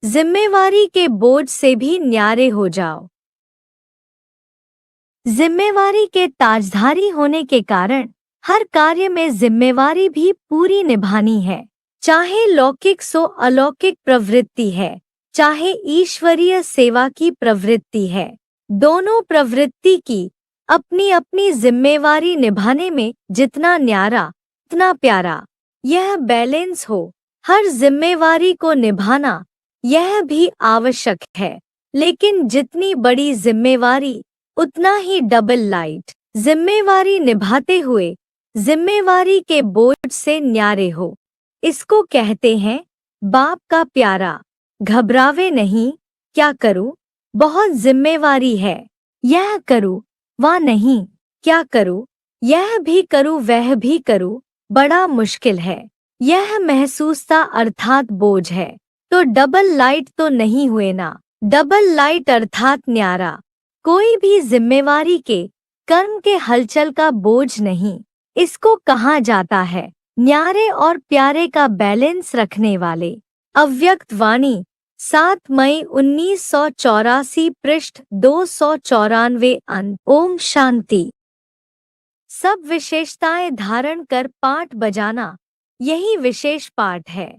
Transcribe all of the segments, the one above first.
जिम्मेवारी के बोझ से भी न्यारे हो जाओ। जिम्मेवारी के ताजधारी होने के कारण हर कार्य में जिम्मेवारी भी पूरी निभानी है। चाहे लौकिक सो अलौकिक प्रवृत्ति है, चाहे ईश्वरीय सेवा की प्रवृत्ति है, दोनों प्रवृत्ति की अपनी अपनी जिम्मेवारी निभाने में जितना न्यारा उतना प्यारा। यह बैलेंस हो। हर जिम्मेवारी को निभाना यह भी आवश्यक है, लेकिन जितनी बड़ी जिम्मेवारी उतना ही डबल लाइट। जिम्मेवारी निभाते हुए जिम्मेवारी के बोझ से न्यारे हो। इसको कहते हैं बाप का प्यारा। घबरावे नहीं, क्या करूं, बहुत जिम्मेवारी है, यह करूं वह नहीं, क्या करूं, यह भी करूं वह भी करूं, बड़ा मुश्किल है। यह महसूसता अर्थात बोझ है, तो डबल लाइट तो नहीं हुए ना। डबल लाइट अर्थात न्यारा। कोई भी जिम्मेवारी के कर्म के हलचल का बोझ नहीं। इसको कहा जाता है न्यारे और प्यारे का बैलेंस रखने वाले। अव्यक्त वाणी 7 मई 1984 पृष्ठ 294 अंत। ओम शांति। सब विशेषताएं धारण कर पाठ बजाना यही विशेष पाठ है।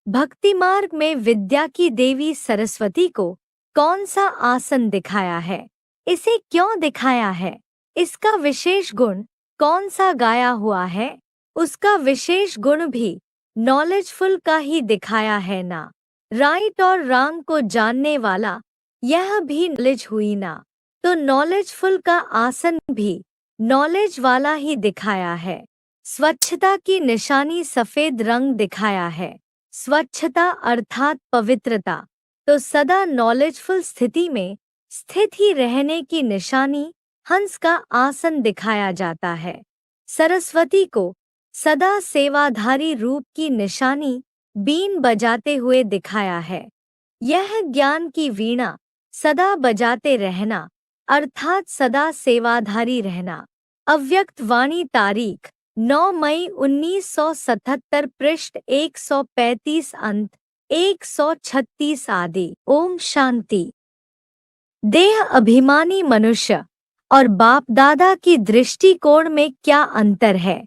भक्ति मार्ग में विद्या की देवी सरस्वती को कौन सा आसन दिखाया है, इसे क्यों दिखाया है, इसका विशेष गुण कौन सा गाया हुआ है, उसका विशेष गुण भी नॉलेजफुल का ही दिखाया है ना। राइट और रॉन्ग को जानने वाला यह भी नॉलेज हुई ना, तो नॉलेजफुल का आसन भी नॉलेज वाला ही दिखाया है। स्वच्छता की निशानी सफेद रंग दिखाया है। स्वच्छता अर्थात पवित्रता, तो सदा नॉलेजफुल स्थिति में स्थित ही रहने की निशानी हंस का आसन दिखाया जाता है। सरस्वती को सदा सेवाधारी रूप की निशानी बीन बजाते हुए दिखाया है। यह ज्ञान की वीणा सदा बजाते रहना अर्थात सदा सेवाधारी रहना। अव्यक्त वाणी तारीख 9 मई 1977 पृष्ठ 135 अंत 136 आदि। ओम शांति। देह अभिमानी मनुष्य और बाप दादा की दृष्टिकोण में क्या अंतर है।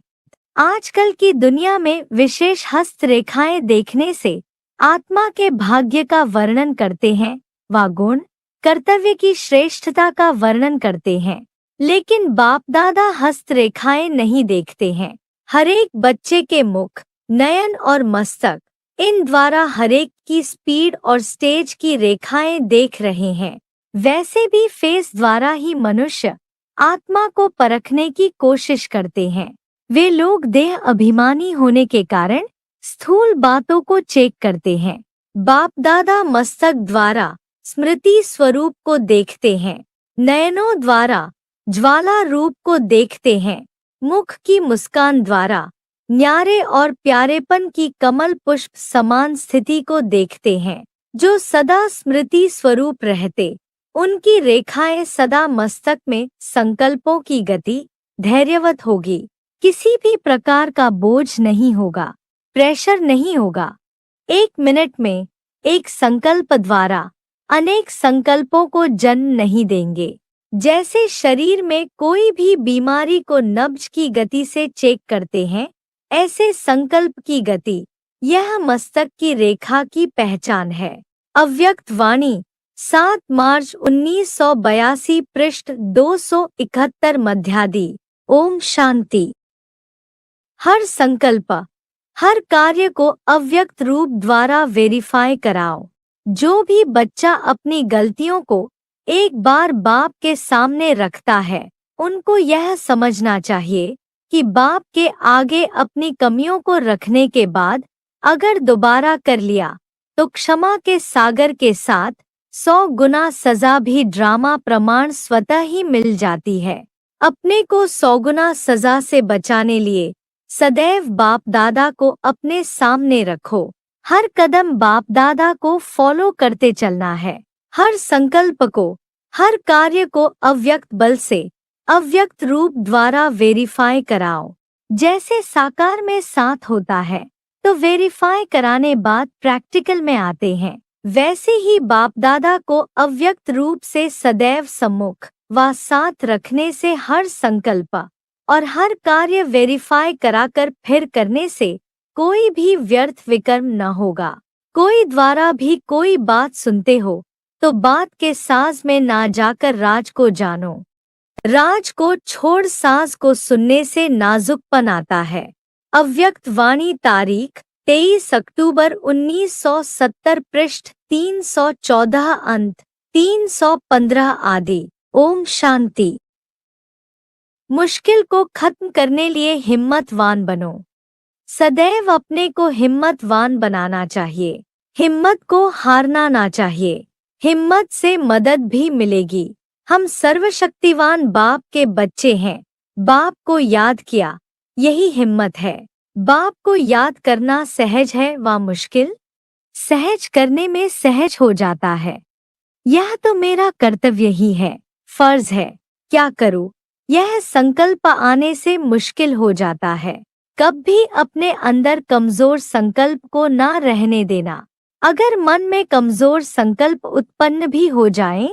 आजकल की दुनिया में विशेष हस्तरेखाएं देखने से आत्मा के भाग्य का वर्णन करते हैं, व गुण कर्तव्य की श्रेष्ठता का वर्णन करते हैं, लेकिन बाप दादा हस्तरेखाएं नहीं देखते हैं। हरेक बच्चे के मुख, नयन और मस्तक, इन द्वारा हरेक की स्पीड और स्टेज की रेखाएं देख रहे हैं। वैसे भी फेस द्वारा ही मनुष्य आत्मा को परखने की कोशिश करते हैं। वे लोग देह अभिमानी होने के कारण स्थूल बातों को चेक करते हैं। बाप दादा मस्तक द्वारा स्मृति स्वरूप को देखते हैं, नयनों द्वारा ज्वाला रूप को देखते हैं, मुख की मुस्कान द्वारा न्यारे और प्यारेपन की कमल पुष्प समान स्थिति को देखते हैं। जो सदा स्मृति स्वरूप रहते, उनकी रेखाएं सदा मस्तक में संकल्पों की गति धैर्यवत होगी। किसी भी प्रकार का बोझ नहीं होगा, प्रेशर नहीं होगा। 1 मिनट में एक संकल्प द्वारा अनेक संकल्पों को जन्म नहीं देंगे। जैसे शरीर में कोई भी बीमारी को नब्ज की गति से चेक करते हैं, ऐसे संकल्प की गति यह मस्तक की रेखा की पहचान है। अव्यक्त वाणी 7 मार्च 1982 पृष्ठ 271 मध्यादि। ओम शांति। हर संकल्प, हर कार्य को अव्यक्त रूप द्वारा वेरीफाई कराओ। जो भी बच्चा अपनी गलतियों को एक बार बाप के सामने रखता है, उनको यह समझना चाहिए कि बाप के आगे अपनी कमियों को रखने के बाद अगर दोबारा कर लिया तो क्षमा के सागर के साथ 100 गुना सजा भी ड्रामा प्रमाण स्वतः ही मिल जाती है। अपने को 100 गुना सजा से बचाने लिए सदैव बाप दादा को अपने सामने रखो। हर कदम बाप दादा को फॉलो करते चलना है। हर संकल्प को, हर कार्य को अव्यक्त बल से अव्यक्त रूप द्वारा वेरीफाई कराओ। जैसे साकार में 7 होता है, तो वेरीफाई कराने बाद प्रैक्टिकल में आते हैं। वैसे ही बाप दादा को अव्यक्त रूप से सदैव सम्मुख व साथ रखने से हर संकल्प और हर कार्य वेरीफाई कराकर फिर करने से कोई भी व्यर्थ विकर्म न होगा। कोई द्वारा भी कोई बात सुनते हो तो बात के साज में ना जाकर राज को जानो। राज को छोड़ साज को सुनने से नाजुकपन आता है। अव्यक्त वाणी तारीख 23 अक्टूबर 1970 पृष्ठ 314 अंत 315 आदि। ओम शांति। मुश्किल को खत्म करने लिए हिम्मतवान बनो। सदैव अपने को हिम्मतवान बनाना चाहिए। हिम्मत को हारना ना चाहिए। हिम्मत से मदद भी मिलेगी। हम सर्वशक्तिवान बाप के बच्चे हैं। बाप को याद किया, यही हिम्मत है। बाप को याद करना सहज है व मुश्किल सहज करने में सहज हो जाता है। यह तो मेरा कर्तव्य ही है, फर्ज है, क्या करूं? यह संकल्प आने से मुश्किल हो जाता है। कभी अपने अंदर कमजोर संकल्प को ना रहने देना। अगर मन में कमजोर संकल्प उत्पन्न भी हो जाएं,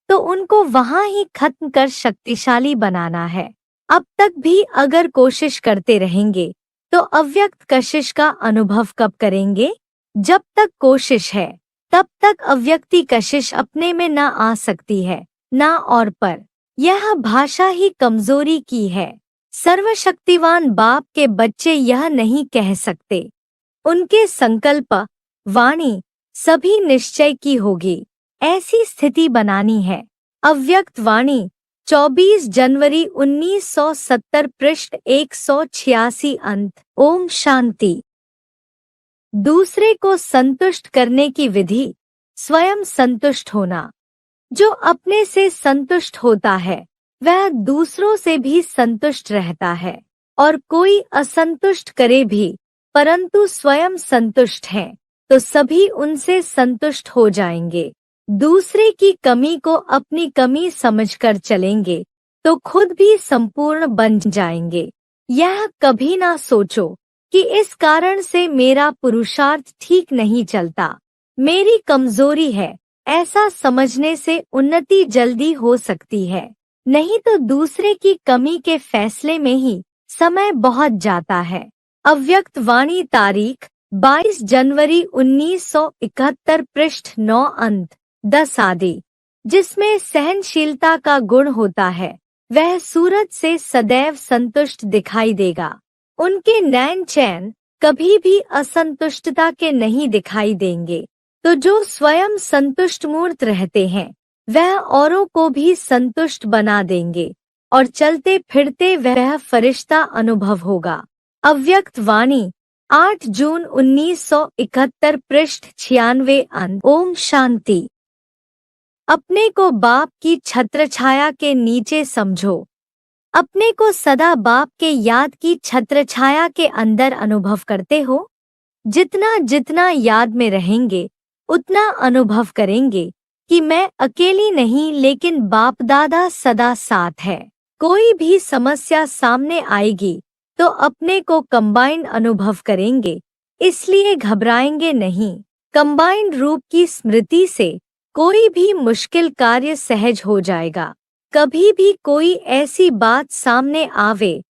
तो उनको वहां ही खत्म कर शक्तिशाली बनाना है। अब तक भी अगर कोशिश करते रहेंगे तो अव्यक्त कशिश का अनुभव कब करेंगे? जब तक कोशिश है तब तक अव्यक्ति कशिश अपने में ना आ सकती है, ना और पर। यह भाषा ही कमजोरी की है। सर्वशक्तिवान बाप के बच्चे यह नहीं कह सकते। उनके संकल्प, वाणी सभी निश्चय की होगी। ऐसी स्थिति बनानी है। अव्यक्त वाणी 24 जनवरी 1970 पृष्ठ 186 अंत। ओम शांति। दूसरे को संतुष्ट करने की विधि। स्वयं संतुष्ट होना। जो अपने से संतुष्ट होता है वह दूसरों से भी संतुष्ट रहता है। और कोई असंतुष्ट करे भी परंतु स्वयं संतुष्ट है तो सभी उनसे संतुष्ट हो जाएंगे। दूसरे की कमी को अपनी कमी समझकर चलेंगे तो खुद भी संपूर्ण बन जाएंगे। यह कभी ना सोचो कि इस कारण से मेरा पुरुषार्थ ठीक नहीं चलता, मेरी कमजोरी है। ऐसा समझने से उन्नति जल्दी हो सकती है, नहीं तो दूसरे की कमी के फैसले में ही समय बहुत जाता है। अव्यक्त वाणी तारीख 22 जनवरी 1971 पृष्ठ 9 अंत 10 आदि। जिसमें सहनशीलता का गुण होता है वह सूरज से सदैव संतुष्ट दिखाई देगा। उनके नैन चैन कभी भी असंतुष्टता के नहीं दिखाई देंगे। तो जो स्वयं संतुष्ट मूर्त रहते हैं वह औरों को भी संतुष्ट बना देंगे और चलते फिरते वह फरिश्ता अनुभव होगा। अव्यक्त वाणी 8 जून 1971 पृष्ठ 96 अंत। ओम शांति। अपने को बाप की छत्रछाया के नीचे समझो। अपने को सदा बाप के याद की छत्रछाया के अंदर अनुभव करते हो। जितना जितना याद में रहेंगे उतना अनुभव करेंगे कि मैं अकेली नहीं लेकिन बाप दादा सदा साथ है। कोई भी समस्या सामने आएगी तो अपने को कंबाइंड अनुभव करेंगे, इसलिए घबराएंगे नहीं। कंबाइंड रूप की स्मृति से कोई भी मुश्किल कार्य सहज हो जाएगा। कभी भी कोई ऐसी बात सामने आवे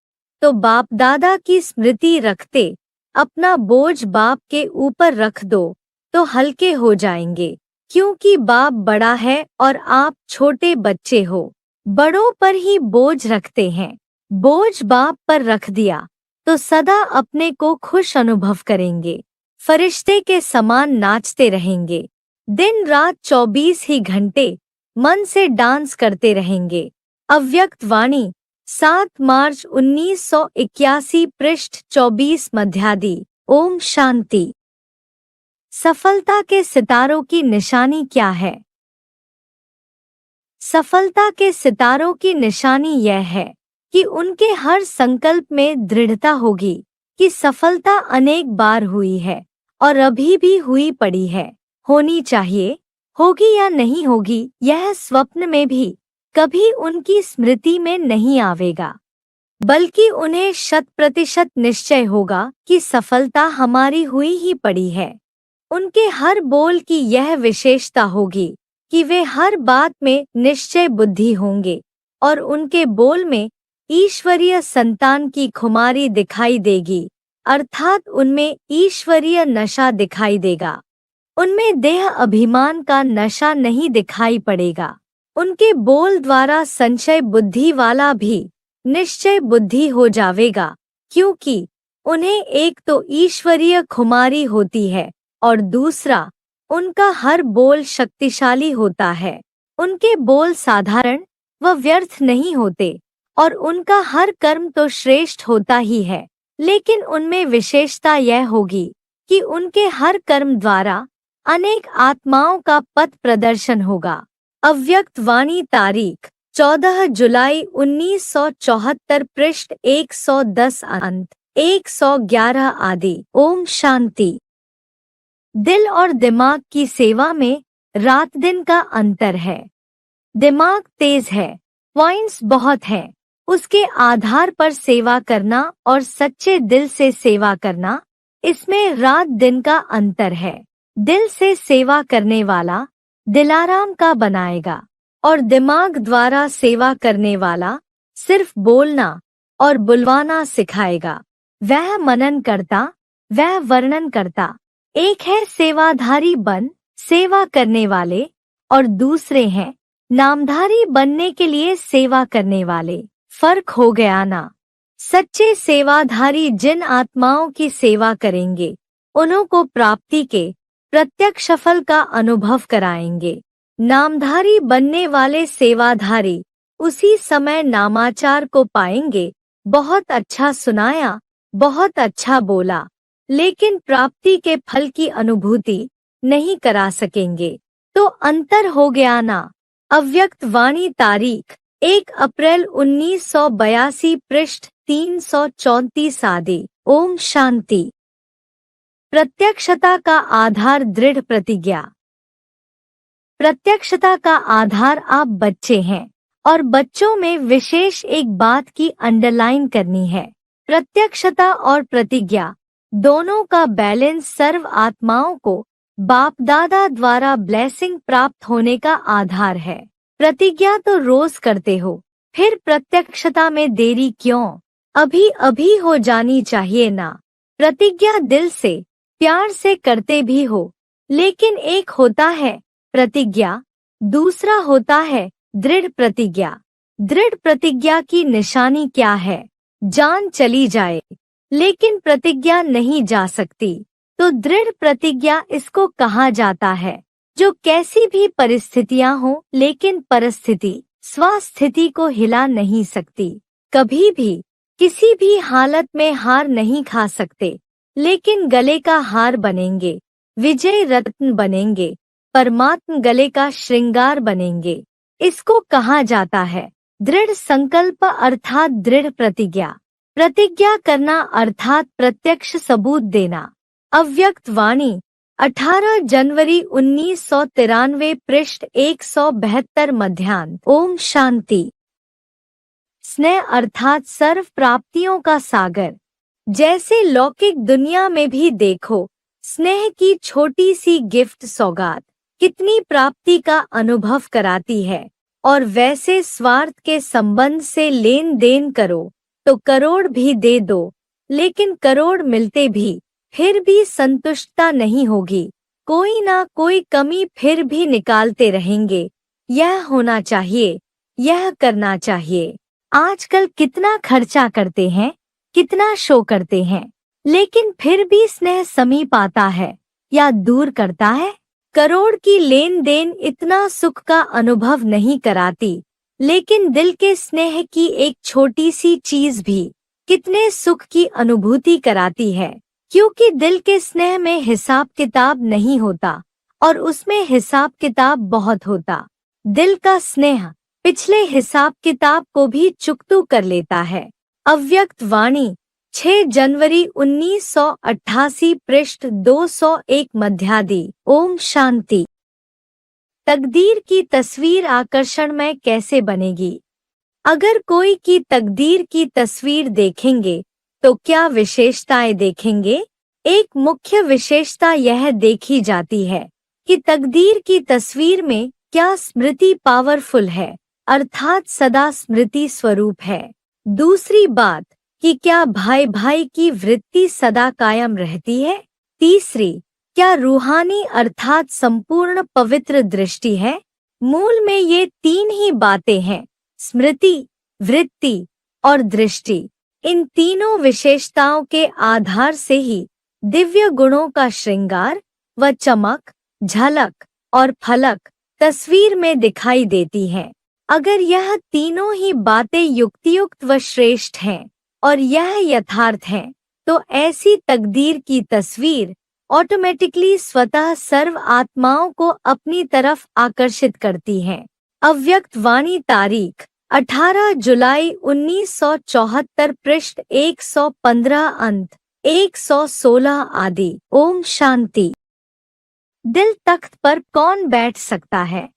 तो बाप दादा की स्मृति रखते अपना बोझ बाप के ऊपर रख दो तो हल्के हो जाएंगे, क्योंकि बाप बड़ा है और आप छोटे बच्चे हो। बड़ों पर ही बोझ रखते हैं। बोझ बाप पर रख दिया तो सदा अपने को खुश अनुभव करेंगे। फरिश्ते के समान नाचते रहेंगे। दिन रात 24 ही घंटे मन से डांस करते रहेंगे। अव्यक्त वाणी 7 मार्च 1981 पृष्ठ 24 मध्यादि। ओम शांति। सफलता के सितारों की निशानी क्या है? सफलता के सितारों की निशानी यह है कि उनके हर संकल्प में दृढ़ता होगी कि सफलता अनेक बार हुई है और अभी भी हुई पड़ी है, होनी चाहिए। होगी या नहीं होगी यह स्वप्न में भी कभी उनकी स्मृति में नहीं आवेगा, बल्कि उन्हें 100% निश्चय होगा कि सफलता हमारी हुई ही पड़ी है। उनके हर बोल की यह विशेषता होगी कि वे हर बात में निश्चय बुद्धि होंगे और उनके बोल में ईश्वरीय संतान की खुमारी दिखाई देगी, अर्थात उनमें ईश्वरीय नशा दिखाई देगा। उनमें देह अभिमान का नशा नहीं दिखाई पड़ेगा। उनके बोल द्वारा संशय बुद्धि वाला भी निश्चय बुद्धि हो जावेगा, क्योंकि उन्हें एक तो ईश्वरीय खुमारी होती है और दूसरा उनका हर बोल शक्तिशाली होता है। उनके बोल साधारण व व्यर्थ नहीं होते और उनका हर कर्म तो श्रेष्ठ होता ही है, लेकिन उनमें विशेषता यह होगी कि उनके हर कर्म द्वारा अनेक आत्माओं का पथ प्रदर्शन होगा। अव्यक्त वाणी तारीख 14 जुलाई 1974 पृष्ठ 110 अंत 111 आदि। ओम शांति। दिल और दिमाग की सेवा में रात दिन का अंतर है। दिमाग तेज है, पॉइंट्स बहुत हैं, उसके आधार पर सेवा करना और सच्चे दिल से सेवा करना, इसमें रात दिन का अंतर है। दिल से सेवा करने वाला दिलाराम का बनाएगा और दिमाग द्वारा सेवा करने वाला सिर्फ बोलना और बुलवाना सिखाएगा। वह मनन करता, वह वर्णन करता। एक है सेवाधारी बन सेवा करने वाले और दूसरे हैं नामधारी बनने के लिए सेवा करने वाले। फर्क हो गया ना। सच्चे सेवाधारी जिन आत्माओं की सेवा करेंगे उन्हों को प्राप्ति के प्रत्यक्ष फल का अनुभव कराएंगे। नामधारी बनने वाले सेवाधारी उसी समय नामाचार को पाएंगे। बहुत अच्छा सुनाया, बहुत अच्छा बोला, लेकिन प्राप्ति के फल की अनुभूति नहीं करा सकेंगे। तो अंतर हो गया ना। अव्यक्त वाणी तारीख 1 अप्रैल 1982 पृष्ठ 334 आदि। ओम शांति। प्रत्यक्षता का आधार दृढ़ प्रतिज्ञा। प्रत्यक्षता का आधार आप बच्चे हैं और बच्चों में विशेष एक बात की अंडरलाइन करनी है। प्रत्यक्षता और प्रतिज्ञा दोनों का बैलेंस सर्व आत्माओं को बाप दादा द्वारा ब्लेसिंग प्राप्त होने का आधार है। प्रतिज्ञा तो रोज करते हो, फिर प्रत्यक्षता में देरी क्यों? अभी अभी हो जानी चाहिए ना। प्रतिज्ञा दिल से प्यार से करते भी हो, लेकिन एक होता है प्रतिज्ञा, दूसरा होता है दृढ़ प्रतिज्ञा। दृढ़ प्रतिज्ञा की निशानी क्या है? जान चली जाए लेकिन प्रतिज्ञा नहीं जा सकती, तो दृढ़ प्रतिज्ञा इसको कहा जाता है जो कैसी भी परिस्थितियां हो लेकिन परिस्थिति स्वस्थिति को हिला नहीं सकती। कभी भी किसी भी हालत में हार नहीं खा सकते, लेकिन गले का हार बनेंगे, विजय रत्न बनेंगे, परमात्म गले का श्रृंगार बनेंगे। इसको कहा जाता है दृढ़ संकल्प अर्थात दृढ़ प्रतिज्ञा। प्रतिज्ञा करना अर्थात प्रत्यक्ष सबूत देना। अव्यक्त वाणी 18 जनवरी 1993 पृष्ठ 172 मध्याह्न। ओम शांति। स्नेह अर्थात सर्व प्राप्तियों का सागर। जैसे लौकिक दुनिया में भी देखो, स्नेह की छोटी सी गिफ्ट सौगात कितनी प्राप्ति का अनुभव कराती है, और वैसे स्वार्थ के संबंध से लेन देन करो तो करोड़ भी दे दो, लेकिन करोड़ मिलते भी फिर भी संतुष्टता नहीं होगी, कोई ना कोई कमी फिर भी निकालते रहेंगे। यह होना चाहिए, यह करना चाहिए। आजकल कितना खर्चा करते हैं, कितना शो करते हैं, लेकिन फिर भी स्नेह समीप आता है या दूर करता है? करोड़ की लेन देन इतना सुख का अनुभव नहीं कराती, लेकिन दिल के स्नेह की एक छोटी सी चीज भी कितने सुख की अनुभूति कराती है, क्योंकि दिल के स्नेह में हिसाब किताब नहीं होता और उसमें हिसाब किताब बहुत होता। दिल का स्नेह पिछले हिसाब किताब को भी चुकतू कर लेता है। अव्यक्त वाणी 6 जनवरी 1988 पृष्ठ 201 मध्यादि। ओम शांति। तकदीर की तस्वीर आकर्षणमय कैसे बनेगी? अगर कोई की तकदीर की तस्वीर देखेंगे तो क्या विशेषताएं देखेंगे? एक मुख्य विशेषता यह देखी जाती है कि तकदीर की तस्वीर में क्या स्मृति पावरफुल है, अर्थात सदा स्मृति स्वरूप है। दूसरी बात कि क्या भाई भाई की वृत्ति सदा कायम रहती है। तीसरी, क्या रूहानी अर्थात संपूर्ण पवित्र दृष्टि है। मूल में ये तीन ही बातें हैं, स्मृति, वृत्ति और दृष्टि। इन तीनों विशेषताओं के आधार से ही दिव्य गुणों का श्रृंगार व चमक, झलक और फलक तस्वीर में दिखाई देती है। अगर यह तीनों ही बातें युक्तियुक्त व श्रेष्ठ हैं और यह यथार्थ हैं, तो ऐसी तकदीर की तस्वीर ऑटोमेटिकली स्वतः सर्व आत्माओं को अपनी तरफ आकर्षित करती है। अव्यक्त वाणी, तारीख 18 जुलाई 1974, पृष्ठ 115, अंत 116 आदि। ओम शांति। दिल तख्त पर कौन बैठ सकता है?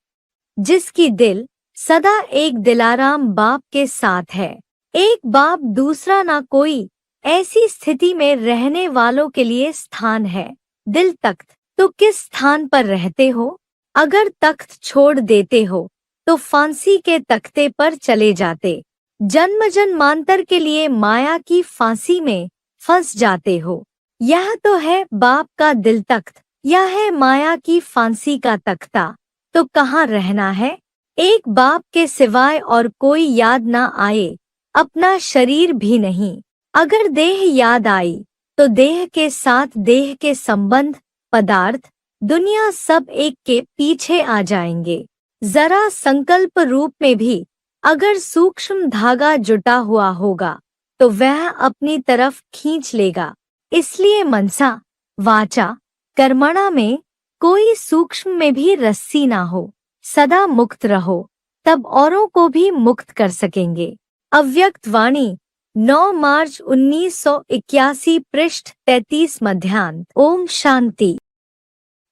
जिसकी दिल सदा एक दिलाराम बाप के साथ है। एक बाप दूसरा ना कोई, ऐसी स्थिति में रहने वालों के लिए स्थान है दिल तख्त। तो किस स्थान पर रहते हो? अगर तख्त छोड़ देते हो तो फांसी के तख्ते पर चले जाते, जन्म जन्मांतर के लिए माया की फांसी में फंस जाते हो। यह तो है बाप का दिल तख्त, यह है माया की फांसी का तख्ता। तो कहाँ रहना है? एक बाप के सिवाय और कोई याद ना आए, अपना शरीर भी नहीं। अगर देह याद आई तो देह के साथ देह के संबंध, पदार्थ, दुनिया सब एक के पीछे आ जाएंगे। जरा संकल्प रूप में भी अगर सूक्ष्म धागा जुटा हुआ होगा तो वह अपनी तरफ खींच लेगा। इसलिए मनसा, वाचा, कर्मणा में कोई सूक्ष्म में भी रस्सी ना हो, सदा मुक्त रहो, तब औरों को भी मुक्त कर सकेंगे। अव्यक्त वाणी 9 मार्च 1981, पृष्ठ 33, मध्याह्न। ओम शांति।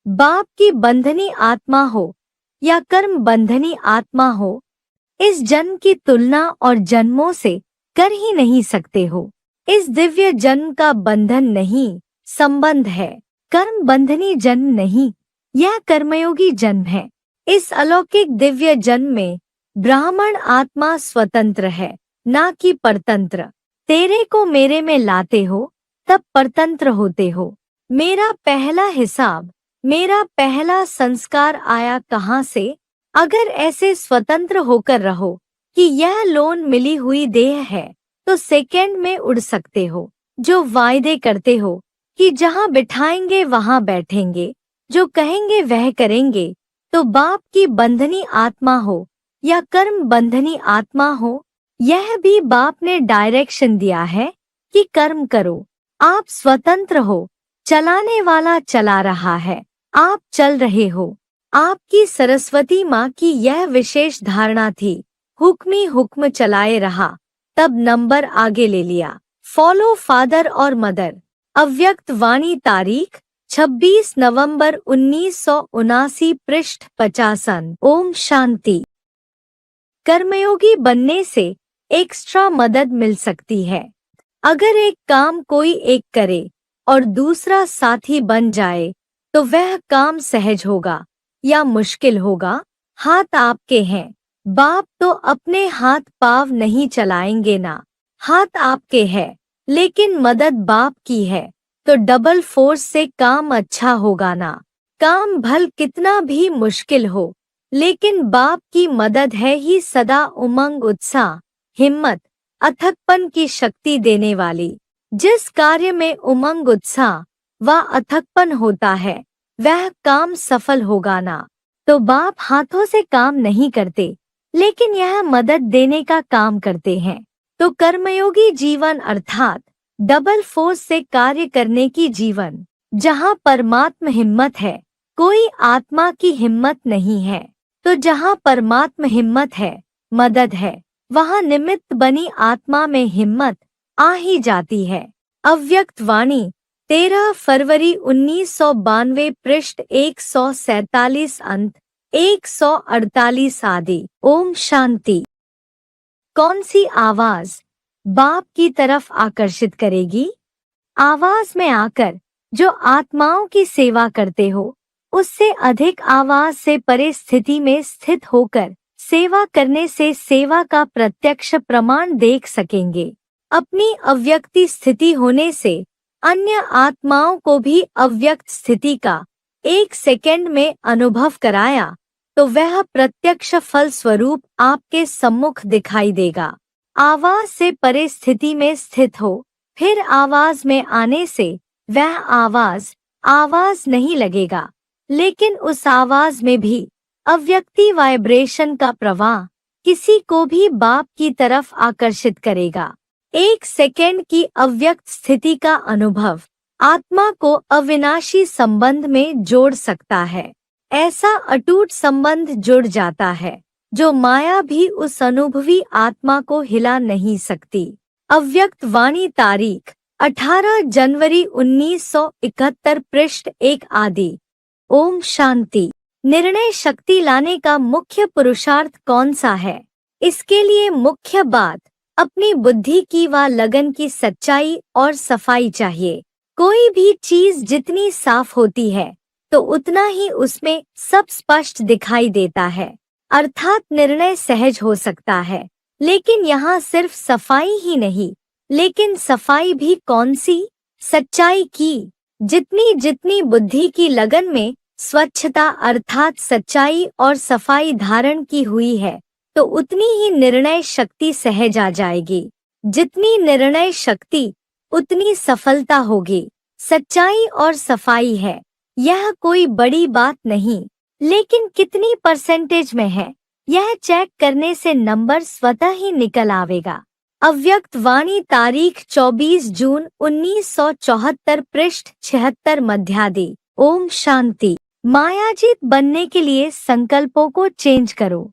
बाप की बंधनी आत्मा हो या कर्म बंधनी आत्मा हो, इस जन्म की तुलना और जन्मों से कर ही नहीं सकते हो। इस दिव्य जन्म का बंधन नहीं, संबंध है। कर्म बंधनी जन्म नहीं, यह कर्मयोगी जन्म है। इस अलौकिक दिव्य जन्म में ब्राह्मण आत्मा स्वतंत्र है, ना कि परतंत्र। तेरे को मेरे में लाते हो तब परतंत्र होते हो। मेरा पहला हिसाब, मेरा पहला संस्कार आया कहाँ से? अगर ऐसे स्वतंत्र होकर रहो कि यह लोन मिली हुई देह है तो सेकंड में उड़ सकते हो। जो वायदे करते हो कि जहाँ बिठाएंगे वहाँ बैठेंगे, जो कहेंगे वह करेंगे, तो बाप की बंधनी आत्मा हो या कर्म बंधनी आत्मा हो, यह भी बाप ने डायरेक्शन दिया है कि कर्म करो। आप स्वतंत्र हो, चलाने वाला चला रहा है, आप चल रहे हो। आपकी सरस्वती माँ की यह विशेष धारणा थी, हुक्मी हुक्म चलाए रहा, तब नंबर आगे ले लिया। फॉलो फादर और मदर। अव्यक्त वाणी, तारीख 26 नवंबर 1979, पृष्ठ 55। ओम शांति। कर्मयोगी बनने से एक्स्ट्रा मदद मिल सकती है। अगर एक काम कोई एक करे और दूसरा साथी बन जाए तो वह काम सहज होगा या मुश्किल होगा? हाथ आपके हैं, बाप तो अपने हाथ पाव नहीं चलाएंगे ना। हाथ आपके है लेकिन मदद बाप की है तो डबल फोर्स से काम अच्छा होगा ना। काम भल कितना भी मुश्किल हो, लेकिन बाप की मदद है ही सदा उमंग, उत्साह, हिम्मत, अथकपन की शक्ति देने वाली। जिस कार्य में उमंग, उत्साह व अथकपन होता है वह काम सफल होगा ना। तो बाप हाथों से काम नहीं करते, लेकिन यह मदद देने का काम करते हैं। तो कर्मयोगी जीवन अर्थात डबल फोर्स से कार्य करने की जीवन, जहाँ परमात्म हिम्मत है, कोई आत्मा की हिम्मत नहीं है। तो जहाँ परमात्म हिम्मत है, मदद है, वहाँ निमित्त बनी आत्मा में हिम्मत आ ही जाती है। अव्यक्त वाणी 13 फरवरी 1992, पृष्ठ 147, अंत 148 आदि। ओम शांति। कौन सी आवाज बाप की तरफ आकर्षित करेगी? आवाज में आकर जो आत्माओं की सेवा करते हो, उससे अधिक आवाज से परे स्थिति में स्थित होकर सेवा करने से सेवा का प्रत्यक्ष प्रमाण देख सकेंगे। अपनी अव्यक्ति स्थिति होने से अन्य आत्माओं को भी अव्यक्त स्थिति का 1 सेकंड में अनुभव कराया तो वह प्रत्यक्ष फल स्वरूप आपके सम्मुख दिखाई देगा। आवाज से परे स्थिति में स्थित हो, फिर आवाज में आने से वह आवाज नहीं लगेगा, लेकिन उस आवाज में भी अव्यक्ति वाइब्रेशन का प्रवाह किसी को भी बाप की तरफ आकर्षित करेगा। 1 सेकंड की अव्यक्त स्थिति का अनुभव आत्मा को अविनाशी संबंध में जोड़ सकता है। ऐसा अटूट संबंध जुड़ जाता है जो माया भी उस अनुभवी आत्मा को हिला नहीं सकती। अव्यक्त वाणी तारीख 18 जनवरी 1971 पृष्ठ 1 आदि। ओम शांति। निर्णय शक्ति लाने का मुख्य पुरुषार्थ कौन सा है? इसके लिए मुख्य बात अपनी बुद्धि की व लगन की सच्चाई और सफाई चाहिए। कोई भी चीज जितनी साफ होती है तो उतना ही उसमें सब स्पष्ट दिखाई देता है, अर्थात निर्णय सहज हो सकता है। लेकिन यहाँ सिर्फ सफाई ही नहीं, लेकिन सफाई भी कौन सी? सच्चाई की। जितनी बुद्धि की लगन में स्वच्छता अर्थात सच्चाई और सफाई धारण की हुई है तो उतनी ही निर्णय शक्ति सहज आ जाएगी। जितनी निर्णय शक्ति उतनी सफलता होगी। सच्चाई और सफाई है, यह कोई बड़ी बात नहीं, लेकिन कितनी परसेंटेज में है यह चेक करने से नंबर स्वतः ही निकल आवेगा। अव्यक्त वाणी तारीख 24 जून 1974 पृष्ठ 76 मध्यादि। ओम शांति। मायाजीत बनने के लिए संकल्पों को चेंज करो।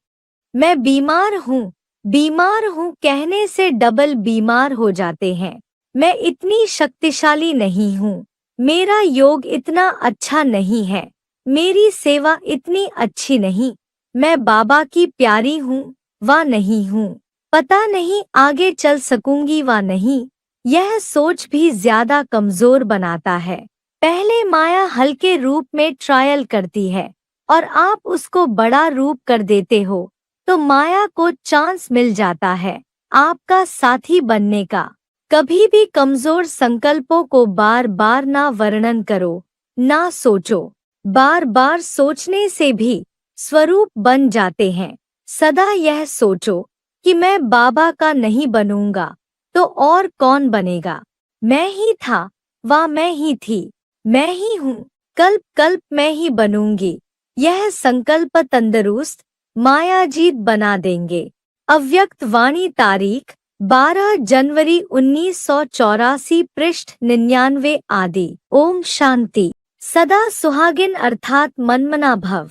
मैं बीमार हूँ कहने से डबल बीमार हो जाते हैं। मैं इतनी शक्तिशाली नहीं हूँ, मेरा योग इतना अच्छा नहीं है, मेरी सेवा इतनी अच्छी नहीं, मैं बाबा की प्यारी हूँ व नहीं हूँ, पता नहीं आगे चल सकूंगी व नहीं। यह सोच भी ज्यादा कमजोर बनाता है। पहले माया हल्के रूप में ट्रायल करती है और आप उसको बड़ा रूप कर देते हो तो माया को चांस मिल जाता है आपका साथी बनने का। कभी भी कमजोर संकल्पों को बार बार ना वर्णन करो, ना सोचो। बार बार सोचने से भी स्वरूप बन जाते हैं। सदा यह सोचो कि मैं बाबा का नहीं बनूंगा तो और कौन बनेगा। मैं ही था व मैं ही थी, मैं ही हूँ, कल्प कल्प मैं ही बनूंगी। यह संकल्प तंदुरुस्त मायाजीत बना देंगे। अव्यक्त वाणी तारीख 12 जनवरी 1984 पृष्ठ 99 आदि। ओम शांति। सदा सुहागिन अर्थात मनमना भव।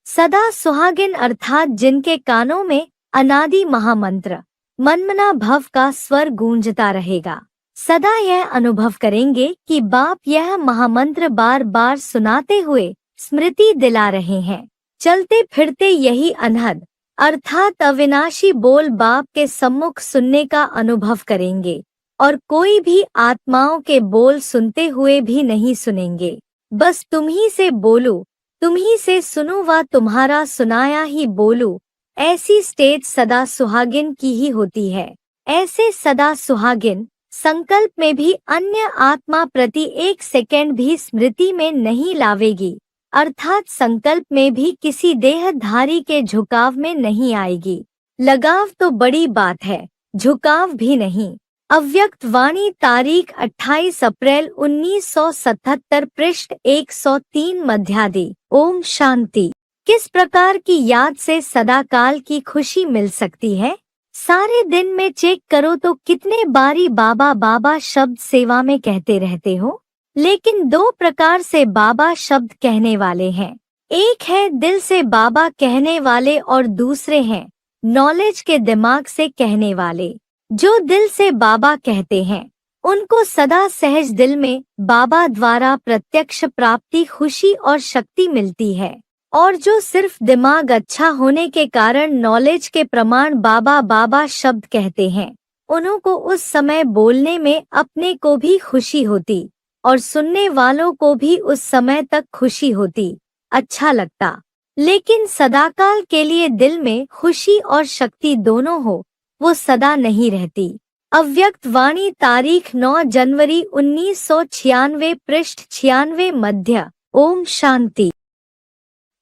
सदा सुहागिन अर्थात जिनके कानों में अनादि महामंत्र मनमना भव का स्वर गूंजता रहेगा, सदा यह अनुभव करेंगे कि बाप यह महामंत्र बार बार सुनाते हुए स्मृति दिला रहे हैं। चलते फिरते यही अनहद अर्थात अविनाशी बोल बाप के सम्मुख सुनने का अनुभव करेंगे और कोई भी आत्माओं के बोल सुनते हुए भी नहीं सुनेंगे। बस तुम ही से बोलूं, तुम ही से सुनूं व तुम्हारा सुनाया ही बोलूं। ऐसी स्टेज सदा सुहागिन की ही होती है। ऐसे सदा सुहागिन संकल्प में भी अन्य आत्मा प्रति 1 सेकंड भी स्मृति में नहीं लावेगी, अर्थात संकल्प में भी किसी देहधारी के झुकाव में नहीं आएगी। लगाव तो बड़ी बात है, झुकाव भी नहीं। अव्यक्त वाणी तारीख 28 अप्रैल 1977 पृष्ठ 103 मध्यादि। ओम शांति। किस प्रकार की याद से सदा काल की खुशी मिल सकती है? सारे दिन में चेक करो तो कितने बारी बाबा बाबा शब्द सेवा में कहते रहते हो। लेकिन 2 प्रकार से बाबा शब्द कहने वाले हैं। एक है दिल से बाबा कहने वाले और दूसरे हैं नॉलेज के दिमाग से कहने वाले। जो दिल से बाबा कहते हैं उनको सदा सहज दिल में बाबा द्वारा प्रत्यक्ष प्राप्ति खुशी और शक्ति मिलती है, और जो सिर्फ दिमाग अच्छा होने के कारण नॉलेज के प्रमाण बाबा बाबा शब्द कहते हैं उनको उस समय बोलने में अपने को भी खुशी होती और सुनने वालों को भी उस समय तक खुशी होती, अच्छा लगता। लेकिन सदाकाल के लिए दिल में खुशी और शक्ति दोनों हो, वो सदा नहीं रहती। अव्यक्त वाणी तारीख 9 जनवरी 1996 पृष्ठ 96 मध्य। ओम शांति।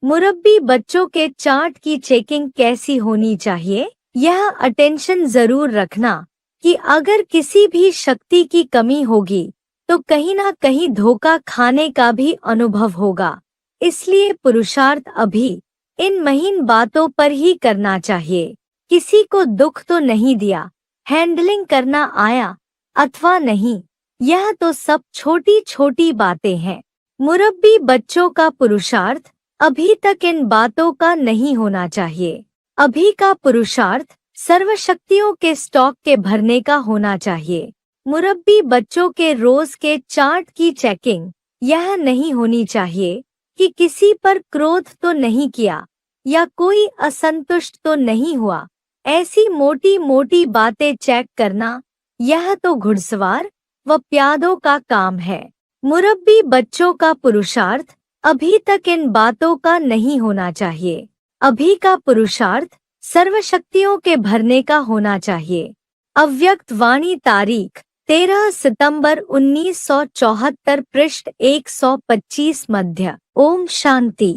मुरब्बी बच्चों के चार्ट की चेकिंग कैसी होनी चाहिए? यह अटेंशन जरूर रखना कि अगर किसी भी शक्ति की कमी होगी तो कहीं ना कहीं धोखा खाने का भी अनुभव होगा। इसलिए पुरुषार्थ अभी इन महीन बातों पर ही करना चाहिए। किसी को दुख तो नहीं दिया, हैंडलिंग करना आया अथवा नहीं, यह तो सब छोटी छोटी बातें हैं। मुरब्बी बच्चों का पुरुषार्थ अभी तक इन बातों का नहीं होना चाहिए। अभी का पुरुषार्थ सर्वशक्तियों के स्टॉक के भरने का होना चाहिए। मुरब्बी बच्चों के रोज के चार्ट की चेकिंग यह नहीं होनी चाहिए कि किसी पर क्रोध तो नहीं किया या कोई असंतुष्ट तो नहीं हुआ। ऐसी मोटी मोटी बातें चेक करना यह तो घुड़सवार व प्यादों का काम है। मुरब्बी बच्चों का पुरुषार्थ अभी तक इन बातों का नहीं होना चाहिए। अभी का पुरुषार्थ सर्वशक्तियों के भरने का होना चाहिए। अव्यक्त वाणी तारीख 13 सितंबर 1974 पृष्ठ 125 मध्य। ओम शांति।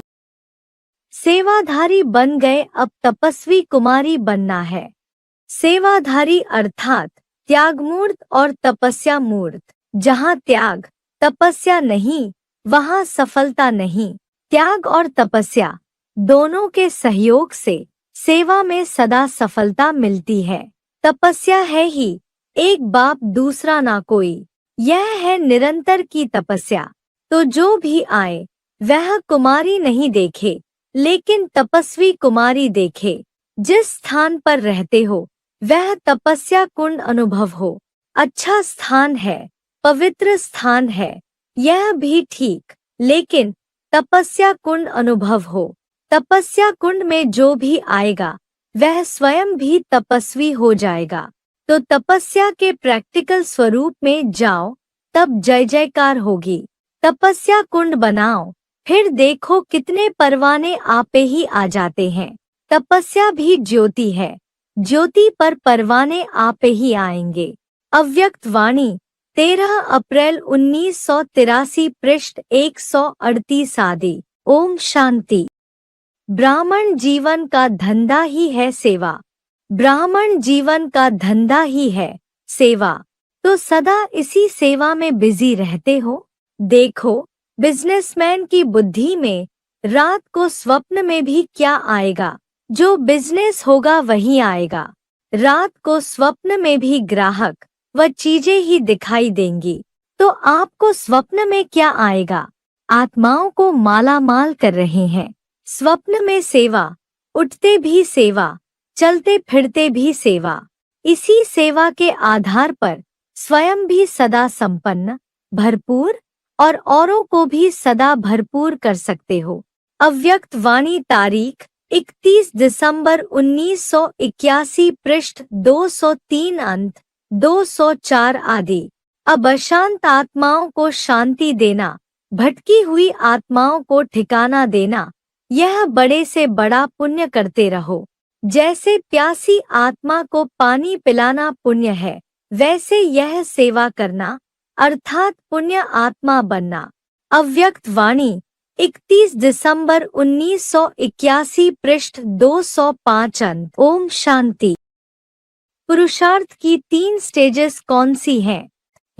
सेवाधारी बन गए, अब तपस्वी कुमारी बनना है। सेवाधारी अर्थात त्यागमूर्त और तपस्या मूर्त। जहाँ त्याग तपस्या नहीं, वहाँ सफलता नहीं। त्याग और तपस्या दोनों के सहयोग से सेवा में सदा सफलता मिलती है। तपस्या है ही एक बाप दूसरा ना कोई, यह है निरंतर की तपस्या। तो जो भी आए वह कुमारी नहीं देखे, लेकिन तपस्वी कुमारी देखे। जिस स्थान पर रहते हो वह तपस्या कुंड अनुभव हो। अच्छा स्थान है, पवित्र स्थान है, यह भी ठीक, लेकिन तपस्या कुंड अनुभव हो। तपस्या कुंड में जो भी आएगा वह स्वयं भी तपस्वी हो जाएगा। तो तपस्या के प्रैक्टिकल स्वरूप में जाओ, तब जय जयकार होगी। तपस्या कुंड बनाओ, फिर देखो कितने परवाने आपे ही आ जाते हैं। तपस्या भी ज्योति है, ज्योति पर परवाने आपे ही आएंगे। अव्यक्त वाणी 13 अप्रैल 1983 पृष्ठ 138 आदि। ओम शांति। ब्राह्मण जीवन का धंधा ही है सेवा। ब्राह्मण जीवन का धंधा ही है सेवा। तो सदा इसी सेवा में बिजी रहते हो। देखो बिजनेसमैन की बुद्धि में रात को स्वप्न में भी क्या आएगा? जो बिजनेस होगा वही आएगा। रात को स्वप्न में भी ग्राहक व चीजें ही दिखाई देंगी। तो आपको स्वप्न में क्या आएगा? आत्माओं को माला माल कर रहे हैं। स्वप्न में सेवा, उठते भी सेवा, चलते फिरते भी सेवा। इसी सेवा के आधार पर स्वयं भी सदा संपन्न, भरपूर और औरों को भी सदा भरपूर कर सकते हो। अव्यक्त वाणी तारीख 31 दिसंबर 1981 पृष्ठ 203 अंत 204 आदि। अब अशांत आत्माओं को शांति देना, भटकी हुई आत्माओं को ठिकाना देना, यह बड़े से बड़ा पुण्य करते रहो। जैसे प्यासी आत्मा को पानी पिलाना पुण्य है, वैसे यह सेवा करना अर्थात पुण्य आत्मा बनना। अव्यक्त वाणी 31 दिसंबर 1981 पृष्ठ 205 अंत। ओम शांति। पुरुषार्थ की 3 स्टेजेस कौन सी हैं?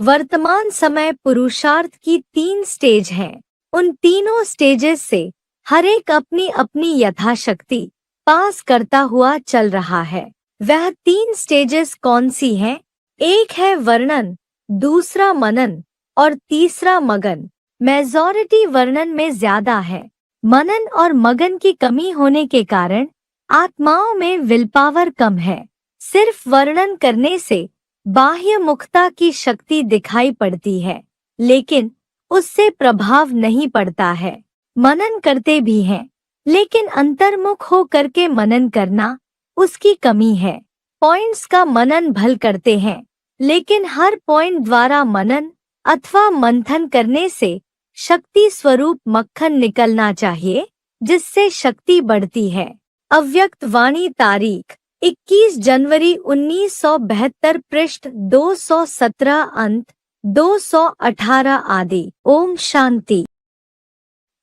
वर्तमान समय पुरुषार्थ की 3 स्टेज हैं। उन तीनों स्टेजेस से हर एक अपनी अपनी यथाशक्ति पास करता हुआ चल रहा है। वह 3 स्टेजेस कौन सी हैं? एक है वर्णन, दूसरा मनन और तीसरा मगन। मेजॉरिटी वर्णन में ज्यादा है। मनन और मगन की कमी होने के कारण आत्माओं में विल पावर कम है। सिर्फ वर्णन करने से बाह्य मुखता की शक्ति दिखाई पड़ती है, लेकिन उससे प्रभाव नहीं पड़ता है। मनन करते भी हैं, लेकिन अंतर्मुख हो करके मनन करना उसकी कमी है। पॉइंट्स का मनन भल करते हैं, लेकिन हर पॉइंट द्वारा मनन अथवा मंथन करने से शक्ति स्वरूप मक्खन निकलना चाहिए, जिससे शक्ति बढ़ती है। अव्यक्त वाणी तारीख 21 जनवरी 1972, पृष्ठ 217, अंत 218 आदि। ओम शांति।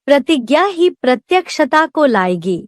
प्रतिज्ञा ही प्रत्यक्षता को लाएगी।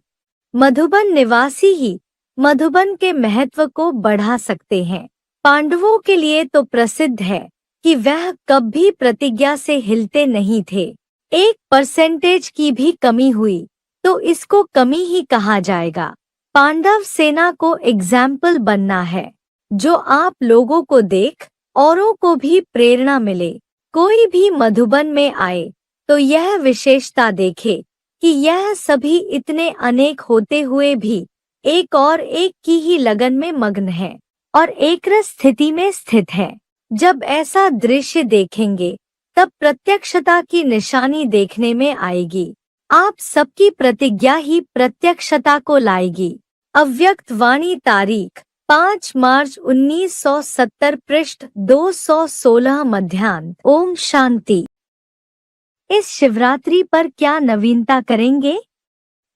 मधुबन निवासी ही मधुबन के महत्व को बढ़ा सकते हैं। पांडवों के लिए तो प्रसिद्ध है कि वह कभी प्रतिज्ञा से हिलते नहीं थे। 1% की भी कमी हुई तो इसको कमी ही कहा जाएगा। पांडव सेना को एग्जाम्पल बनना है, जो आप लोगों को देख औरों को भी प्रेरणा मिले। कोई भी मधुबन में आए तो यह विशेषता देखे कि यह सभी इतने अनेक होते हुए भी एक और एक की ही लगन में मग्न है और एकरस स्थिति में स्थित है। जब ऐसा दृश्य देखेंगे तब प्रत्यक्षता की निशानी देखने में आएगी। आप सबकी प्रतिज्ञा ही प्रत्यक्षता को लाएगी। अव्यक्त वाणी तारीख 5 मार्च 1970, पृष्ठ 216, मध्याह्न। ओम शांति। इस शिवरात्रि पर क्या नवीनता करेंगे?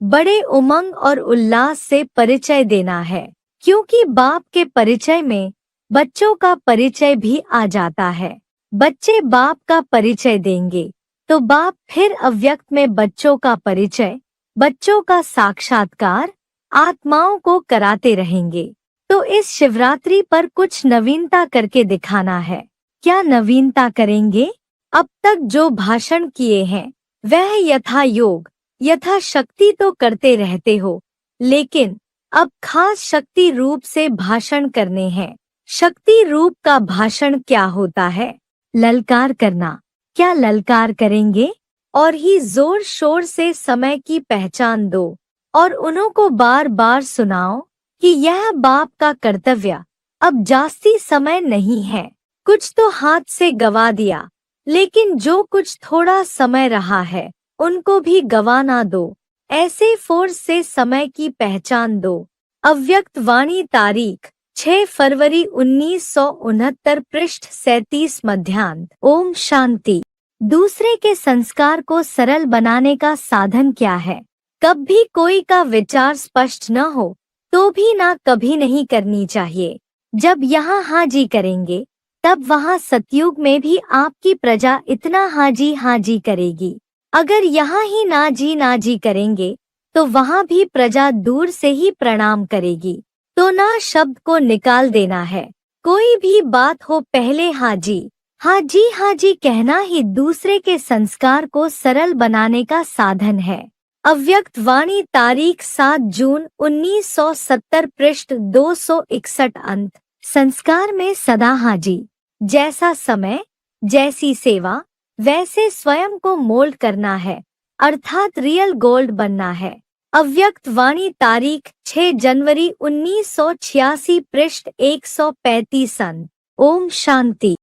बड़े उमंग और उल्लास से परिचय देना है, क्योंकि बाप के परिचय में बच्चों का परिचय भी आ जाता है। बच्चे बाप का परिचय देंगे तो बाप फिर अव्यक्त में बच्चों का परिचय, बच्चों का साक्षात्कार आत्माओं को कराते रहेंगे। तो इस शिवरात्रि पर कुछ नवीनता करके दिखाना है। क्या नवीनता करेंगे? अब तक जो भाषण किए हैं वह यथा योग यथा शक्ति तो करते रहते हो, लेकिन अब खास शक्ति रूप से भाषण करने हैं। शक्ति रूप का भाषण क्या होता है? ललकार करना। क्या ललकार करेंगे? और ही जोर शोर से समय की पहचान दो और उन्हों को बार बार सुनाओ कि यह बाप का कर्तव्य। अब जास्ती समय नहीं है। कुछ तो हाथ से गवा दिया, लेकिन जो कुछ थोड़ा समय रहा है उनको भी गवाना दो। ऐसे फोर्स से समय की पहचान दो। अव्यक्त वाणी तारीख 6 फरवरी 1969, पृष्ठ 37, मध्याह्न। ओम शांति। दूसरे के संस्कार को सरल बनाने का साधन क्या है? कभी कोई का विचार स्पष्ट न हो तो भी ना कभी नहीं करनी चाहिए। जब यहाँ हाजी करेंगे तब वहाँ सतयुग में भी आपकी प्रजा इतना हाजी करेगी। अगर यहाँ ही ना जी करेंगे तो वहाँ भी प्रजा दूर से ही प्रणाम करेगी। तो ना शब्द को निकाल देना है। कोई भी बात हो पहले हाजी कहना ही दूसरे के संस्कार को सरल बनाने का साधन है। अव्यक्त वाणी तारीख 7 जून 1970, पृष्ठ 261, अंत। संस्कार में सदा हाजी। जैसा समय, जैसी सेवा, वैसे स्वयं को मोल्ड करना है, अर्थात रियल गोल्ड बनना है। अव्यक्त वाणी तारीख 6 जनवरी 1986, पृष्ठ 135, अंत। ओम शांति।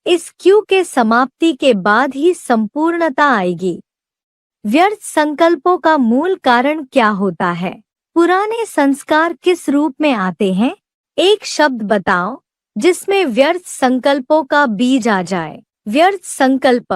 इस क्यू के समाप्ति के बाद ही संपूर्णता आएगी। व्यर्थ संकल्पों का मूल कारण क्या होता है? पुराने संस्कार किस रूप में आते हैं? एक शब्द बताओ जिसमें व्यर्थ संकल्पों का बीज आ जाए। व्यर्थ संकल्प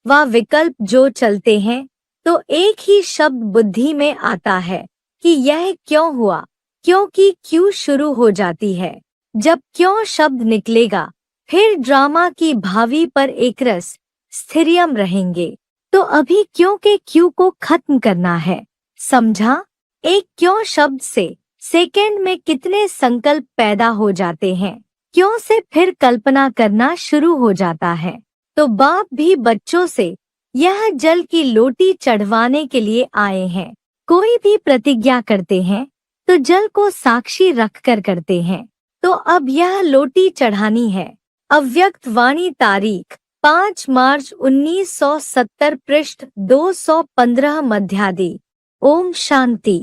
व विकल्प जो चलते हैं तो एक ही शब्द बुद्धि में आता है कि यह क्यों हुआ, क्योंकि क्यों शुरू हो जाती है। जब क्यों शब्द निकलेगा फिर ड्रामा की भावी पर एकरस स्थिरियम रहेंगे। तो अभी क्यों के क्यों को खत्म करना है, समझा? एक क्यों शब्द से सेकंड में कितने संकल्प पैदा हो जाते हैं। क्यों से फिर कल्पना करना शुरू हो जाता है। तो बाप भी बच्चों से यह जल की लोटी चढ़वाने के लिए आए हैं। कोई भी प्रतिज्ञा करते हैं तो जल को साक्षी रखकर करते हैं। तो अब यह लोटी चढ़ानी है। अव्यक्त वाणी तारीख 5 मार्च 1970, पृष्ठ 215, मध्यादि। ओम शांति।